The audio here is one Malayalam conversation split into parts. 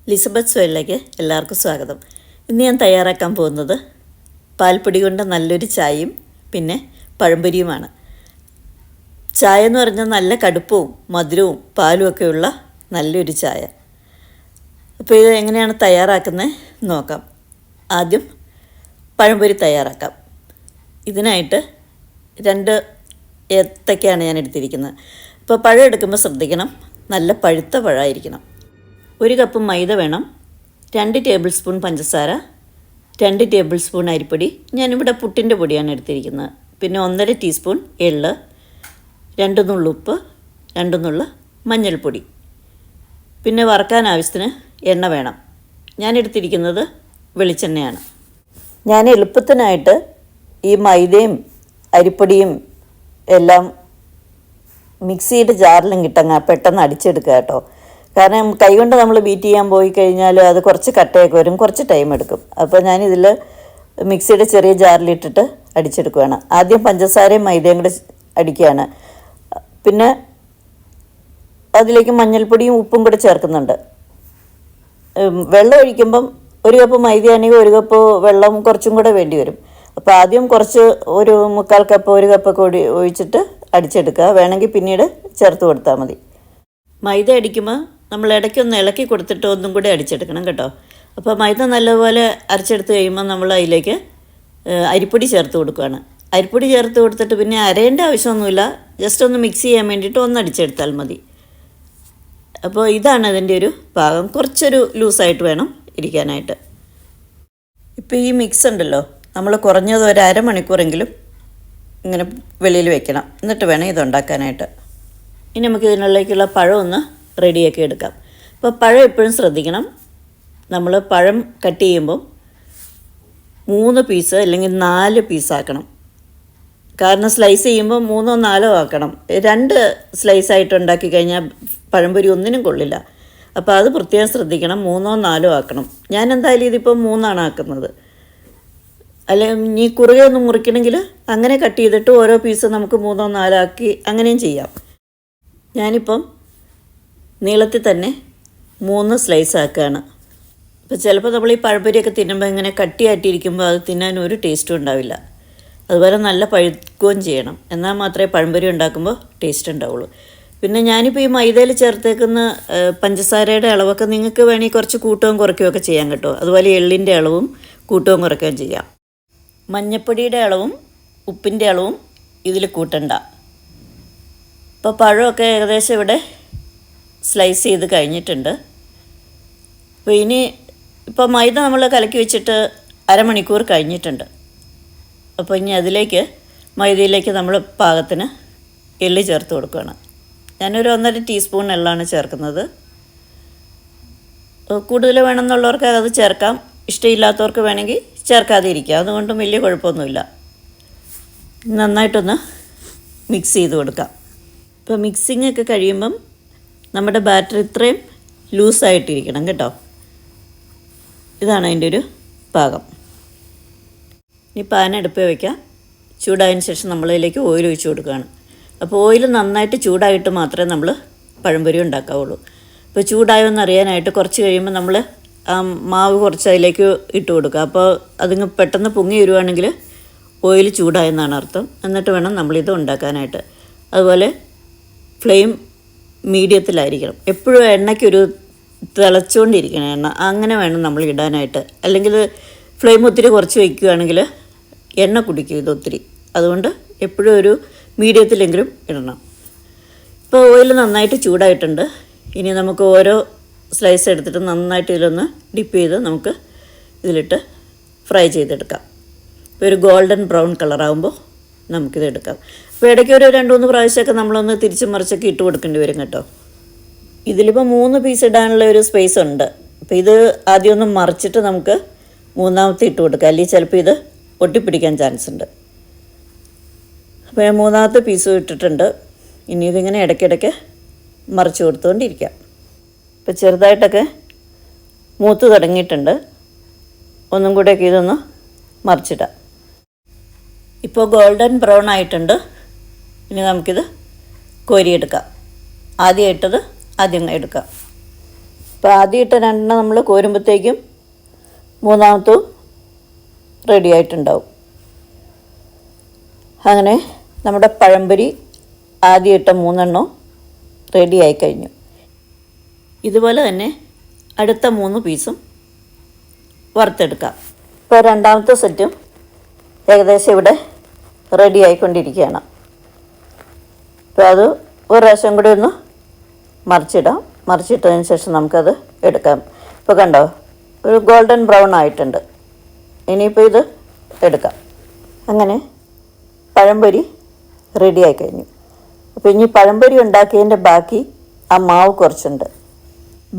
ലിസബത്ത് സോയിലേക്ക് എല്ലാവർക്കും സ്വാഗതം. ഇന്ന് ഞാൻ തയ്യാറാക്കാൻ പോകുന്നത് പാൽപ്പൊടി കൊണ്ട് നല്ലൊരു ചായയും പിന്നെ പഴംപൊരിയുമാണ്. ചായ എന്ന് പറഞ്ഞാൽ നല്ല കടുപ്പവും മധുരവും പാലും ഒക്കെയുള്ള നല്ലൊരു ചായ. അപ്പോൾ ഇത് എങ്ങനെയാണ് തയ്യാറാക്കുന്നത് നോക്കാം. ആദ്യം പഴംപൊരി തയ്യാറാക്കാം. ഇതിനായിട്ട് 2 ഏത്തക്കയാണ് ഞാൻ എടുത്തിരിക്കുന്നത്. അപ്പോൾ പഴം എടുക്കുമ്പോൾ ശ്രദ്ധിക്കണം, നല്ല പഴുത്ത പഴമായിരിക്കണം. 1 കപ്പ് മൈദ വേണം, 2 ടേബിൾ സ്പൂൺ പഞ്ചസാര, 2 ടേബിൾ സ്പൂൺ അരിപ്പൊടി, ഞാനിവിടെ പുട്ടിൻ്റെ പൊടിയാണ് എടുത്തിരിക്കുന്നത്, പിന്നെ 1.5 ടീസ്പൂൺ എള്ള്, 2 നുള്ളു ഉപ്പ്, 2 നുള്ളു മഞ്ഞൾപ്പൊടി, പിന്നെ വറുക്കാൻ ആവശ്യത്തിന് എണ്ണ വേണം. ഞാൻ എടുത്തിരിക്കുന്നത് വെളിച്ചെണ്ണയാണ്. ഞാൻ എളുപ്പത്തിനായിട്ട് ഈ മൈദയും അരിപ്പൊടിയും എല്ലാം മിക്സിയുടെ ജാറിലും കിട്ടങ്ങ പെട്ടെന്ന് അടിച്ചെടുക്കുക കേട്ടോ. കാരണം കൈകൊണ്ട് നമ്മൾ ബീറ്റ് ചെയ്യാൻ പോയി കഴിഞ്ഞാൽ അത് കുറച്ച് കട്ടയൊക്കെ വരും, കുറച്ച് ടൈം എടുക്കും. അപ്പോൾ ഞാനിതിൽ മിക്സിയുടെ ചെറിയ ജാറിലിട്ടിട്ട് അടിച്ചെടുക്കുകയാണ്. ആദ്യം പഞ്ചസാരയും മൈദയും കൂടെ അടിക്കുകയാണ്. പിന്നെ അതിലേക്ക് മഞ്ഞൾപ്പൊടിയും ഉപ്പും കൂടെ ചേർക്കുന്നുണ്ട്. വെള്ളം ഒഴിക്കുമ്പം 1 കപ്പ് മൈദയാണെങ്കിൽ 1 കപ്പ് വെള്ളം കുറച്ചും കൂടെ വേണ്ടി വരും. അപ്പോൾ ആദ്യം കുറച്ച് 1/4 കപ്പ് 1 കപ്പൊക്കെ ഒഴിച്ചിട്ട് അടിച്ചെടുക്കുക. വേണമെങ്കിൽ പിന്നീട് ചേർത്ത് കൊടുത്താൽ മതി. മൈദ അടിക്കുമ്പോൾ നമ്മൾ ഇടയ്ക്കൊന്ന് ഇളക്കി കൊടുത്തിട്ട് ഒന്നും കൂടി അടിച്ചെടുക്കണം കേട്ടോ. അപ്പോൾ മൈദ നല്ലപോലെ അരച്ചെടുത്ത് കഴിയുമ്പോൾ നമ്മൾ അതിലേക്ക് അരിപ്പൊടി ചേർത്ത് കൊടുക്കുകയാണ്. അരിപ്പൊടി ചേർത്ത് കൊടുത്തിട്ട് പിന്നെ അരയേണ്ട ആവശ്യമൊന്നുമില്ല, ജസ്റ്റ് ഒന്ന് മിക്സ് ചെയ്യാൻ വേണ്ടിയിട്ട് ഒന്ന് അടിച്ചെടുത്താൽ മതി. അപ്പോൾ ഇതാണ് അതിൻ്റെ ഒരു പാകം. കുറച്ചൊരു ലൂസായിട്ട് വേണം ഇരിക്കാനായിട്ട്. ഇപ്പോൾ ഈ മിക്സ് ഉണ്ടല്ലോ, നമ്മൾ കുറഞ്ഞത് 1 അരമണിക്കൂറെങ്കിലും ഇങ്ങനെ വെളിയിൽ വെക്കണം, എന്നിട്ട് വേണം ഇതുണ്ടാക്കാനായിട്ട്. ഇനി നമുക്ക് ഇതിനുള്ളിലേക്കുള്ള പഴം ഒന്ന് റെഡിയാക്കി എടുക്കാം. അപ്പോൾ പഴം എപ്പോഴും ശ്രദ്ധിക്കണം, നമ്മൾ പഴം കട്ട് ചെയ്യുമ്പോൾ 3 പീസ് അല്ലെങ്കിൽ 4 പീസാക്കണം. കാരണം സ്ലൈസ് ചെയ്യുമ്പോൾ 3ഓ 4ഓ ആക്കണം. 2 സ്ലൈസായിട്ട് ഉണ്ടാക്കി കഴിഞ്ഞാൽ പഴംപൊരി ഒന്നിനും കൊള്ളില്ല. അപ്പോൾ അത് പ്രത്യേകം ശ്രദ്ധിക്കണം, 3ഓ 4ഓ ആക്കണം. ഞാൻ എന്തായാലും ഇതിപ്പോൾ 3ആണ് ആക്കുന്നത്. അല്ലെങ്കിൽ ഇനി കുറുകെ ഒന്ന് മുറിക്കണമെങ്കിൽ അങ്ങനെ കട്ട് ചെയ്തിട്ട് ഓരോ പീസ് നമുക്ക് 3ഓ 4ഓ ആക്കി അങ്ങനെയും ചെയ്യാം. ഞാനിപ്പം നീളത്തിൽ തന്നെ 3 സ്ലൈസ് ആക്കുകയാണ്. അപ്പോൾ ചിലപ്പോൾ നമ്മൾ ഈ പഴംപൊരിയൊക്കെ തിന്നുമ്പോൾ ഇങ്ങനെ കട്ടിയായിട്ടിരിക്കുമ്പോൾ അത് തിന്നാൻ ഒരു ടേസ്റ്റും ഉണ്ടാവില്ല. അതുപോലെ നല്ല പഴുക്കുകയും ചെയ്യണം, എന്നാൽ മാത്രമേ പഴംപൊരി ഉണ്ടാക്കുമ്പോൾ ടേസ്റ്റ് ഉണ്ടാവുള്ളൂ. പിന്നെ ഞാനിപ്പോൾ ഈ മൈദയിൽ ചേർത്തേക്കുന്ന പഞ്ചസാരയുടെ അളവൊക്കെ നിങ്ങൾക്ക് വേണമെങ്കിൽ കുറച്ച് കൂട്ടുകയും കുറയ്ക്കുകയൊക്കെ ചെയ്യാൻ കേട്ടോ. അതുപോലെ എള്ളിൻ്റെ അളവും കൂട്ടുകയും കുറയ്ക്കുകയും ചെയ്യാം. മഞ്ഞൾപ്പൊടിയുടെ അളവും ഉപ്പിൻ്റെ അളവും ഇതിൽ കൂട്ടണ്ട. ഇപ്പോൾ പഴമൊക്കെ ഏകദേശം ഇവിടെ സ്ലൈസ് ചെയ്ത് കഴിഞ്ഞിട്ടുണ്ട്. അപ്പോൾ ഇപ്പോൾ മൈദ നമ്മൾ കലക്കി വെച്ചിട്ട് അരമണിക്കൂർ കഴിഞ്ഞിട്ടുണ്ട്. അപ്പോൾ ഇനി അതിലേക്ക് മൈദയിലേക്ക് നമ്മൾ പാകത്തിന് എള്ളി ചേർത്ത് കൊടുക്കുകയാണ്. ഞാനൊരു 1.5 ടീസ്പൂൺ എള്ളാണ് ചേർക്കുന്നത്. കൂടുതൽ വേണമെന്നുള്ളവർക്ക് അത് ചേർക്കാം, ഇഷ്ടമില്ലാത്തവർക്ക് വേണമെങ്കിൽ ചേർക്കാതെ ഇരിക്കുക, അതുകൊണ്ടും വലിയ കുഴപ്പമൊന്നുമില്ല. നന്നായിട്ടൊന്ന് മിക്സ് ചെയ്ത് കൊടുക്കാം. ഇപ്പോൾ മിക്സിങ് ഒക്കെ കഴിയുമ്പം നമ്മുടെ ബാറ്റർ ഇത്രയും ലൂസായിട്ടിരിക്കണം കേട്ടോ. ഇതാണ് അതിൻ്റെ ഒരു പാകം. ഇനി പാൻ അടുപ്പിൽ വയ്ക്കാം. ചൂടായതിന് ശേഷം നമ്മളതിലേക്ക് ഓയിൽ ഒഴിച്ച് കൊടുക്കുകയാണ്. അപ്പോൾ ഓയിൽ നന്നായിട്ട് ചൂടായിട്ട് മാത്രമേ നമ്മൾ പഴംപൊരി ഉണ്ടാക്കാവുള്ളൂ. ഇപ്പോൾ ചൂടായോന്ന് അറിയാനായിട്ട് കുറച്ച് കഴിയുമ്പോൾ നമ്മൾ ആ മാവ് കുറച്ച് അതിലേക്ക് ഇട്ട് കൊടുക്കുക. അപ്പോൾ അതിങ്ങ് പെട്ടെന്ന് പൊങ്ങി വരുവാണെങ്കിൽ ഓയിൽ ചൂടായെന്നാണ് അർത്ഥം. എന്നിട്ട് വേണം നമ്മളിത് ഉണ്ടാക്കാനായിട്ട്. അതുപോലെ ഫ്ലെയിം മീഡിയത്തിലായിരിക്കണം. എപ്പോഴും എണ്ണയ്ക്കൊരു തിളച്ചുകൊണ്ടിരിക്കണം എണ്ണ, അങ്ങനെ വേണം നമ്മൾ ഇടാനായിട്ട്. അല്ലെങ്കിൽ ഫ്ലെയിം ഒത്തിരി കുറച്ച് വയ്ക്കുകയാണെങ്കിൽ എണ്ണ കുടിക്കും ഇത് ഒത്തിരി. അതുകൊണ്ട് എപ്പോഴും ഒരു മീഡിയത്തിലെങ്കിലും ഇടണം. ഇപ്പോൾ ഓയിൽ നന്നായിട്ട് ചൂടായിട്ടുണ്ട്. ഇനി നമുക്ക് ഓരോ സ്ലൈസ് എടുത്തിട്ട് നന്നായിട്ട് ഇതിലൊന്ന് ഡിപ്പ് ചെയ്ത് നമുക്ക് ഇതിലിട്ട് ഫ്രൈ ചെയ്തെടുക്കാം. ഇപ്പോൾ ഒരു ഗോൾഡൻ ബ്രൗൺ കളറാകുമ്പോൾ നമുക്കിത് എടുക്കാം. അപ്പോൾ ഇടയ്ക്ക് ഒരു 2-3 പ്രാവശ്യമൊക്കെ നമ്മളൊന്ന് തിരിച്ചും മറിച്ചൊക്കെ ഇട്ട് കൊടുക്കേണ്ടി വരും കേട്ടോ. ഇതിലിപ്പോൾ 3 പീസ് ഇടാനുള്ള ഒരു സ്പേസ് ഉണ്ട്. അപ്പോൾ ഇത് ആദ്യം ഒന്ന് മറിച്ചിട്ട് നമുക്ക് 3ാമത്തെ ഇട്ട് കൊടുക്കാം, അല്ലെങ്കിൽ ചിലപ്പോൾ ഇത് ഒട്ടിപ്പിടിക്കാൻ ചാൻസ് ഉണ്ട്. അപ്പോൾ ഞാൻ 3ാമത്തെ പീസും ഇട്ടിട്ടുണ്ട്. ഇനി ഇതിങ്ങനെ ഇടയ്ക്കിടയ്ക്ക് മറിച്ച് കൊടുത്തുകൊണ്ടിരിക്കാം. ഇപ്പോൾ ചെറുതായിട്ടൊക്കെ മൂത്ത് തുടങ്ങിയിട്ടുണ്ട്. ഒന്നും കൂടെയൊക്കെ ഇതൊന്ന് മറിച്ചിടാം. ഇപ്പോൾ ഗോൾഡൻ ബ്രൗൺ ആയിട്ടുണ്ട്. ഇനി നമുക്കിത് കോരിയെടുക്കാം. ആദ്യം ഇട്ടത് ആദ്യം എടുക്കാം. അപ്പോൾ ആദ്യം ഇട്ട രണ്ടെണ്ണം നമ്മൾ കോരുമ്പോഴത്തേക്കും മൂന്നാമത്തും റെഡി ആയിട്ടുണ്ടാവും. അങ്ങനെ നമ്മുടെ പഴംപൊരി ആദ്യം ഇട്ട 3 റെഡി ആയി കഴിഞ്ഞു. ഇതുപോലെ തന്നെ അടുത്ത 3 പീസും വറുത്തെടുക്കാം. ഇപ്പോൾ രണ്ടാമത്തെ സെറ്റും ഏകദേശം ഇവിടെ റെഡി ആയിക്കൊണ്ടിരിക്കുകയാണ്. അപ്പോൾ അത് ഒരു പ്രാവശ്യം കൂടി ഒന്ന് മറിച്ചിടാം. മറിച്ചിട്ടതിന് ശേഷം നമുക്കത് എടുക്കാം. ഇപ്പോൾ കണ്ടോ, ഒരു ഗോൾഡൻ ബ്രൗൺ ആയിട്ടുണ്ട്. ഇനിയിപ്പോൾ ഇത് എടുക്കാം. അങ്ങനെ പഴംപൊരി റെഡി ആയി കഴിഞ്ഞു. അപ്പോൾ ഇനി പഴംപൊരി ഉണ്ടാക്കിയതിൻ്റെ ബാക്കി ആ മാവ് കുറച്ചുണ്ട്.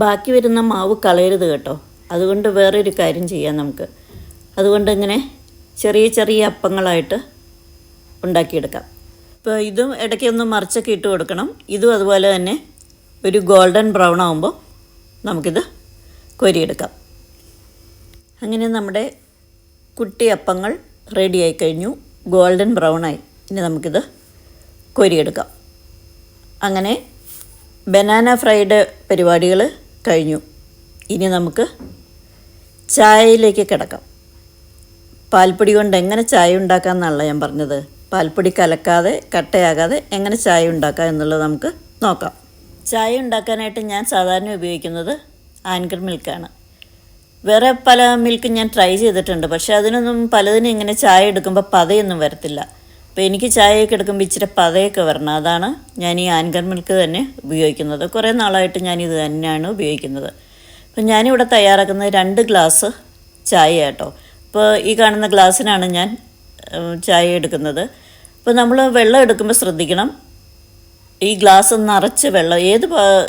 ബാക്കി വരുന്ന മാവ് കളയരുത് കേട്ടോ. അതുകൊണ്ട് വേറൊരു കാര്യം ചെയ്യാം നമുക്ക്. അതുകൊണ്ട് ഇങ്ങനെ ചെറിയ ചെറിയ അപ്പങ്ങളായിട്ട് ഉണ്ടാക്കിയെടുക്കാം. ഇപ്പോൾ ഇതും ഇടയ്ക്കൊന്ന് മറിച്ചൊക്കെ ഇട്ട് കൊടുക്കണം. ഇതും അതുപോലെ തന്നെ ഒരു ഗോൾഡൻ ബ്രൗൺ ആകുമ്പോൾ നമുക്കിത് കോരിയെടുക്കാം. അങ്ങനെ നമ്മുടെ കുട്ടി അപ്പങ്ങൾ റെഡിയായി കഴിഞ്ഞു. ഗോൾഡൻ ബ്രൗണായി. ഇനി നമുക്കിത് കോരിയെടുക്കാം. അങ്ങനെ ബനാന ഫ്രൈഡ് പരിപാടികൾ കഴിഞ്ഞു. ഇനി നമുക്ക് ചായയിലേക്ക് കിടക്കാം. പാൽപ്പൊടി കൊണ്ട് എങ്ങനെ ചായ ഉണ്ടാക്കാമെന്നല്ല ഞാൻ പറഞ്ഞത്. പാൽപ്പൊടി കലക്കാതെ കട്ടയാകാതെ എങ്ങനെ ചായ ഉണ്ടാക്കാം എന്നുള്ളത് നമുക്ക് നോക്കാം. ചായ ഉണ്ടാക്കാനായിട്ട് ഞാൻ സാധാരണ ഉപയോഗിക്കുന്നത് ആൻകർ മിൽക്കാണ്. വേറെ പല മിൽക്കും ഞാൻ ട്രൈ ചെയ്തിട്ടുണ്ട്. പക്ഷേ അതിനൊന്നും പലതിനും ഇങ്ങനെ ചായ എടുക്കുമ്പോൾ പതയൊന്നും വരത്തില്ല. അപ്പോൾ എനിക്ക് ചായയൊക്കെ എടുക്കുമ്പോൾ ഇച്ചിരി പതയൊക്കെ വരണം. അതാണ് ഞാൻ ഈ ആൻകർ മിൽക്ക് തന്നെ ഉപയോഗിക്കുന്നത്. കുറേ നാളായിട്ട് ഞാനിത് തന്നെയാണ് ഉപയോഗിക്കുന്നത്. അപ്പോൾ ഞാനിവിടെ തയ്യാറാക്കുന്നത് 2 ഗ്ലാസ് ചായ കേട്ടോ. അപ്പോൾ ഈ കാണുന്ന ഗ്ലാസ്സിനാണ് ഞാൻ ചായ എടുക്കുന്നത്. അപ്പോൾ നമ്മൾ വെള്ളം എടുക്കുമ്പോൾ ശ്രദ്ധിക്കണം. ഈ ഗ്ലാസ് നിറച്ച് വെള്ളം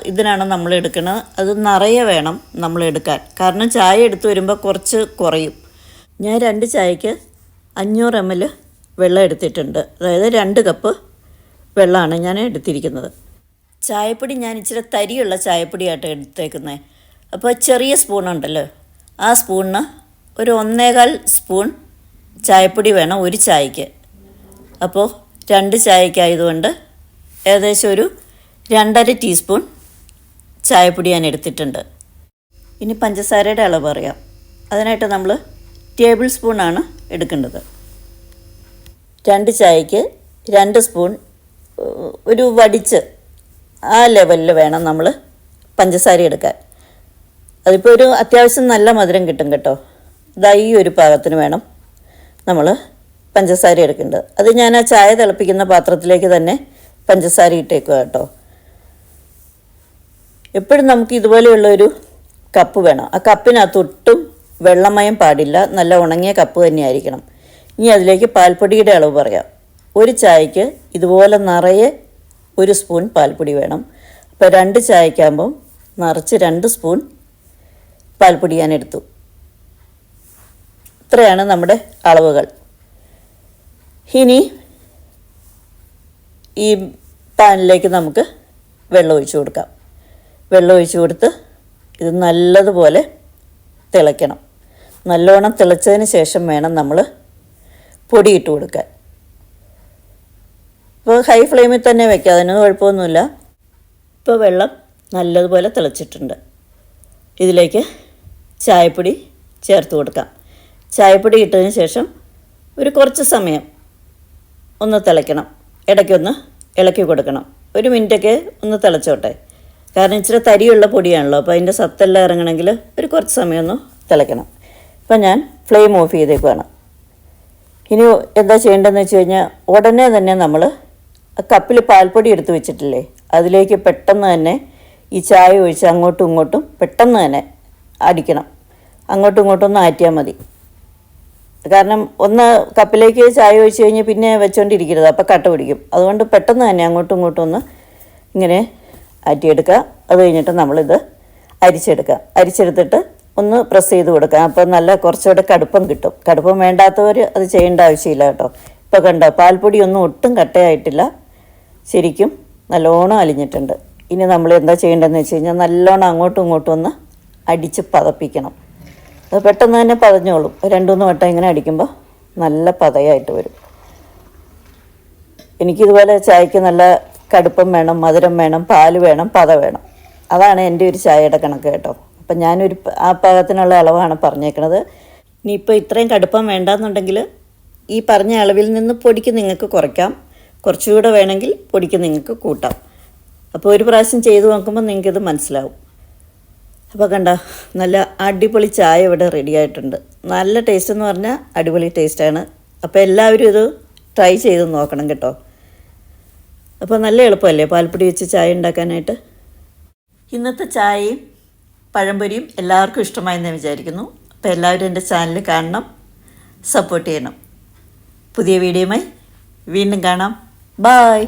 ഇതിനാണ് നമ്മൾ എടുക്കുന്നത് അത് നിറയെ വേണം നമ്മൾ എടുക്കാൻ. കാരണം ചായ എടുത്ത് വരുമ്പോൾ കുറച്ച് കുറയും. ഞാൻ 2 ചായക്ക് 500 ml വെള്ളം എടുത്തിട്ടുണ്ട്. അതായത് 2 കപ്പ് വെള്ളമാണ് ഞാൻ എടുത്തിരിക്കുന്നത്. ചായപ്പൊടി ഞാൻ ഇച്ചിരി തരിയുള്ള ചായപ്പൊടിയായിട്ട് എടുത്തേക്കുന്നത്. അപ്പോൾ ചെറിയ സ്പൂണുണ്ടല്ലോ, ആ സ്പൂണിന് ഒരു 1.25 സ്പൂൺ ചായപ്പൊടി വേണം ഒരു ചായക്ക്. അപ്പോൾ 2 ചായക്കായതുകൊണ്ട് ഏകദേശം ഒരു 2.5 ടീസ്പൂൺ ചായപ്പൊടി ഞാൻ എടുത്തിട്ടുണ്ട്. ഇനി പഞ്ചസാരയുടെ അളവ് പറയാം. അതിനായിട്ട് നമ്മൾ ടേബിൾ സ്പൂണാണ് എടുക്കേണ്ടത്. 2 ചായക്ക് 2 സ്പൂൺ ഒരു വടിച്ച് ആ ലെവലിൽ വേണം നമ്മൾ പഞ്ചസാര എടുക്കാൻ. അതിപ്പോൾ ഒരു അത്യാവശ്യം നല്ല മധുരം കിട്ടും കേട്ടോ. ഇതാ ഈ ഒരു പാകത്തിന് വേണം നമ്മൾ പഞ്ചസാര എടുക്കേണ്ടത്. അത് ഞാൻ ആ ചായ തിളപ്പിക്കുന്ന പാത്രത്തിലേക്ക് തന്നെ പഞ്ചസാര ഇട്ടേക്കുക കേട്ടോ. എപ്പോഴും നമുക്ക് ഇതുപോലെയുള്ളൊരു കപ്പ് വേണം. ആ കപ്പിനകത്ത് ഒട്ടും വെള്ളമയം പാടില്ല. നല്ല ഉണങ്ങിയ കപ്പ് തന്നെയായിരിക്കണം. ഇനി അതിലേക്ക് പാൽപ്പൊടിയുടെ അളവ് പറയാം. ഒരു ചായക്ക് ഇതുപോലെ നിറയെ 1 സ്പൂൺ പാൽപ്പൊടി വേണം. അപ്പോൾ 2 ചായക്കാകുമ്പം നിറച്ച് 2 സ്പൂൺ പാൽപ്പൊടി ഞാൻ എടുത്തു. ഇത്രയാണ് നമ്മുടെ അളവുകൾ. ഇനി ഈ പാനിലേക്ക് നമുക്ക് വെള്ളം ഒഴിച്ചു കൊടുക്കാം. വെള്ളം ഒഴിച്ചു കൊടുത്ത് ഇത് നല്ലതുപോലെ തിളയ്ക്കണം. നല്ലോണം തിളച്ചതിന് ശേഷം വേണം നമ്മൾ പൊടിയിട്ട് കൊടുക്കാൻ. ഇപ്പോൾ ഹൈ ഫ്ലെയിമിൽ തന്നെ വയ്ക്കുക, അതിനൊന്നും കുഴപ്പമൊന്നുമില്ല. ഇപ്പോൾ വെള്ളം നല്ലതുപോലെ തിളച്ചിട്ടുണ്ട്. ഇതിലേക്ക് ചായപ്പൊടി ചേർത്ത് കൊടുക്കാം. ചായപ്പൊടി ഇട്ടതിന് ശേഷം ഒരു കുറച്ച് സമയം ഒന്ന് തിളയ്ക്കണം. ഇടയ്ക്കൊന്ന് ഇളക്കി കൊടുക്കണം. 1 മിനിറ്റൊക്കെ ഒന്ന് തിളച്ചോട്ടെ. കാരണം ഇച്ചിരി തരിയുള്ള പൊടിയാണല്ലോ. അപ്പോൾ അതിൻ്റെ സത്തെല്ലാം ഇറങ്ങണമെങ്കിൽ ഒരു കുറച്ച് സമയം ഒന്ന് തിളയ്ക്കണം. ഇപ്പം ഞാൻ ഫ്ലെയിം ഓഫ് ചെയ്തേക്കുവാണ്. ഇനി എന്താ ചെയ്യേണ്ടതെന്ന് വെച്ച് കഴിഞ്ഞാൽ ഉടനെ തന്നെ നമ്മൾ കപ്പിൽ പാൽപ്പൊടി എടുത്ത് വെച്ചിട്ടില്ലേ, അതിലേക്ക് പെട്ടെന്ന് തന്നെ ഈ ചായ ഒഴിച്ച് അങ്ങോട്ടും ഇങ്ങോട്ടും പെട്ടെന്ന് തന്നെ അടിക്കണം. അങ്ങോട്ടും ഇങ്ങോട്ടും ഒന്ന് ആറ്റിയാൽ മതി. കാരണം ഒന്ന് കപ്പിലേക്ക് ചായ ഒഴിച്ച് കഴിഞ്ഞ് പിന്നെ വെച്ചുകൊണ്ടിരിക്കരുത്, അപ്പോൾ കട്ട പിടിക്കും. അതുകൊണ്ട് പെട്ടെന്ന് തന്നെ അങ്ങോട്ടും ഇങ്ങോട്ടും ഒന്ന് ഇങ്ങനെ ആറ്റിയെടുക്കുക. അത് കഴിഞ്ഞിട്ട് നമ്മളിത് അരിച്ചെടുക്കുക. അരിച്ചെടുത്തിട്ട് ഒന്ന് പ്രസ് ചെയ്ത് കൊടുക്കുക. അപ്പോൾ നല്ല കുറച്ചുകൂടെ കടുപ്പം കിട്ടും. കടുപ്പം വേണ്ടാത്തവർ അത് ചെയ്യേണ്ട ആവശ്യമില്ല കേട്ടോ. ഇപ്പോൾ കണ്ടോ, പാൽപ്പൊടിയൊന്നും ഒട്ടും കട്ടയായിട്ടില്ല, ശരിക്കും നല്ലോണം അലിഞ്ഞിട്ടുണ്ട്. ഇനി നമ്മൾ എന്താ ചെയ്യേണ്ടതെന്ന് വെച്ച് കഴിഞ്ഞാൽ നല്ലോണം അങ്ങോട്ടും ഇങ്ങോട്ടും ഒന്ന് അടിച്ച് പതപ്പിക്കണം. അത് പെട്ടെന്ന് തന്നെ പതഞ്ഞോളും. 2-3 വട്ടം ഇങ്ങനെ അടിക്കുമ്പോൾ നല്ല പതയായിട്ട് വരും. എനിക്കിതുപോലെ ചായക്ക് നല്ല കടുപ്പം വേണം, മധുരം വേണം, പാല് വേണം, പത വേണം. അതാണ് എൻ്റെ ഒരു ചായയുടെ കണക്ക് കേട്ടോ. അപ്പം ഞാനൊരു ആ പാകത്തിനുള്ള അളവാണ് പറഞ്ഞേക്കണത്. ഇനിയിപ്പോൾ ഇത്രയും കടുപ്പം വേണ്ടാന്നുണ്ടെങ്കിൽ ഈ പറഞ്ഞ അളവിൽ നിന്ന് പൊടിക്ക് നിങ്ങൾക്ക് കുറയ്ക്കാം, കുറച്ചുകൂടെ വേണമെങ്കിൽ പൊടിക്ക് നിങ്ങൾക്ക് കൂട്ടാം. അപ്പോൾ ഒരു പ്രാവശ്യം ചെയ്ത് നോക്കുമ്പോൾ നിങ്ങൾക്കിത് മനസ്സിലാവും. അപ്പോൾ കണ്ട നല്ല അടിപൊളി ചായ ഇവിടെ റെഡി ആയിട്ടുണ്ട്. നല്ല ടേസ്റ്റ് എന്ന് പറഞ്ഞാൽ അടിപൊളി ടേസ്റ്റാണ്. അപ്പോൾ എല്ലാവരും ഇത് ട്രൈ ചെയ്ത് നോക്കണം കേട്ടോ. അപ്പോൾ നല്ല എളുപ്പമല്ലേ പാൽപ്പൊടി വെച്ച് ചായ ഉണ്ടാക്കാനായിട്ട്. ഇന്നത്തെ ചായയും പഴംപൊരിയും എല്ലാവർക്കും ഇഷ്ടമായെന്ന് വിചാരിക്കുന്നു. അപ്പോൾ എല്ലാവരും എൻ്റെ ചാനൽ കാണണം, സപ്പോർട്ട് ചെയ്യണം. പുതിയ വീഡിയോയുമായി വീണ്ടും കാണാം. ബായ്.